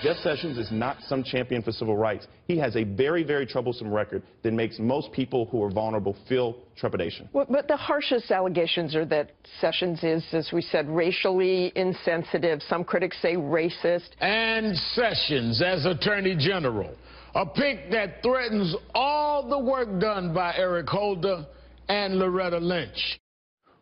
Jeff Sessions is not some champion for civil rights. He has a very, very troublesome record that makes most people who are vulnerable feel trepidation. Well, but the harshest allegations are that Sessions is, as we said, racially insensitive. Some critics say racist. And Sessions as Attorney General, a pick that threatens all the work done by Eric Holder and Loretta Lynch.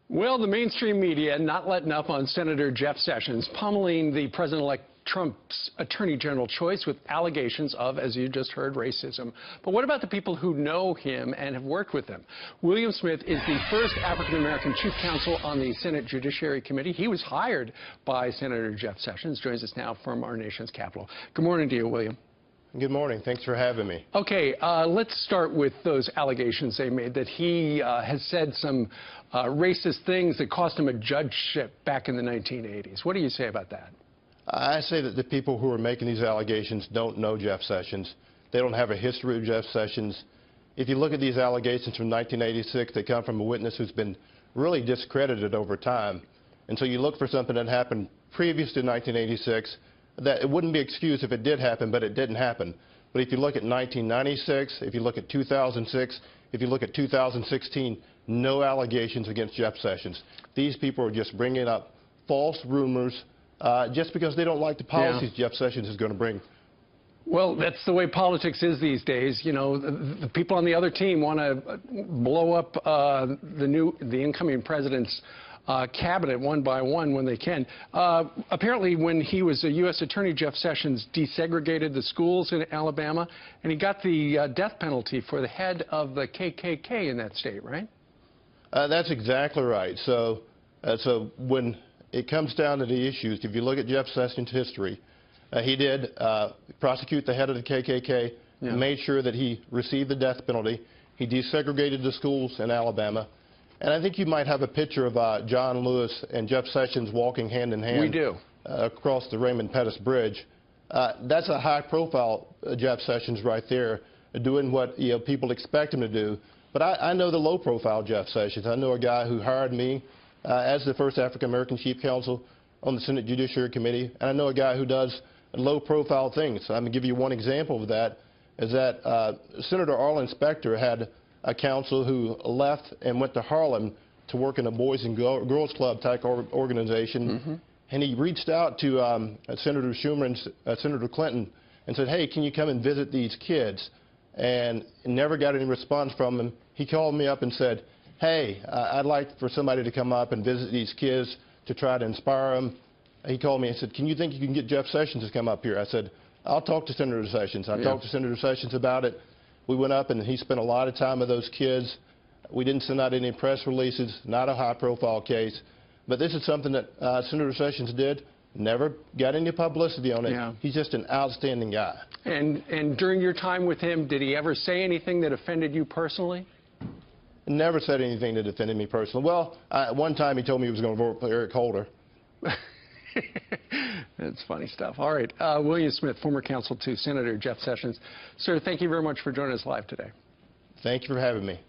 Well, the mainstream media not letting up on Senator Jeff Sessions, pummeling the President-elect Trump's Attorney General choice with allegations of, as you just heard, racism. But what about the people who know him and have worked with him? William Smith is the first African-American chief counsel on the Senate Judiciary Committee. He was hired by Senator Jeff Sessions, joins us now from our nation's capital. Good morning to you, William. Good morning. Thanks for having me. Okay, let's start with those allegations they made that he has said some racist things that cost him a judgeship back in the 1980s. What do you say about that? I say that the people who are making these allegations don't know Jeff Sessions. They don't have a history of Jeff Sessions. If you look at these allegations from 1986, they come from a witness who's been really discredited over time. And so you look for something that happened previous to 1986, that it wouldn't be excused if it did happen, but it didn't happen. But if you look at 1996, if you look at 2006, if you look at 2016, no allegations against Jeff Sessions. These people are just bringing up false rumors just because they don't like the policies Jeff Sessions is going to bring. Well, that's the way politics is these days. You know, the people on the other team want to blow up the incoming president's cabinet one by one when they can. Apparently, when he was a U.S. attorney, Jeff Sessions desegregated the schools in Alabama, and he got the death penalty for the head of the KKK in that state, right? That's exactly right. So when it comes down to the issues, if you look at Jeff Sessions' history, he did prosecute the head of the KKK, made sure that he received the death penalty. He desegregated the schools in Alabama. And I think you might have a picture of John Lewis and Jeff Sessions walking hand in hand. We do. Across the Raymond Pettis Bridge. That's a high-profile Jeff Sessions right there, doing what people expect him to do. But I know the low-profile Jeff Sessions. I know a guy who hired me as the first African-American chief counsel on the Senate Judiciary Committee, and I know a guy who does low-profile things. I'm going to give you one example of that, is that Senator Arlen Specter had a counsel who left and went to Harlem to work in a Boys and Girls Club type organization, and he reached out to Senator Schumer and Senator Clinton and said, hey, can you come and visit these kids? And never got any response from him. He called me up and said, hey, I'd like for somebody to come up and visit these kids to try to inspire them. He called me and said, can you think you can get Jeff Sessions to come up here? I said, I'll talk to Senator Sessions. I talked to Senator Sessions about it. We went up and he spent a lot of time with those kids. We didn't send out any press releases, not a high-profile case. But this is something that Senator Sessions did. Never got any publicity on it. He's just an outstanding guy. And during your time with him, did he ever say anything that offended you personally? Never said anything that offended me personally. Well, one time he told me he was going to vote for Eric Holder. That's funny stuff. All right. William Smith, former counsel to Senator Jeff Sessions. Sir, thank you very much for joining us live today. Thank you for having me.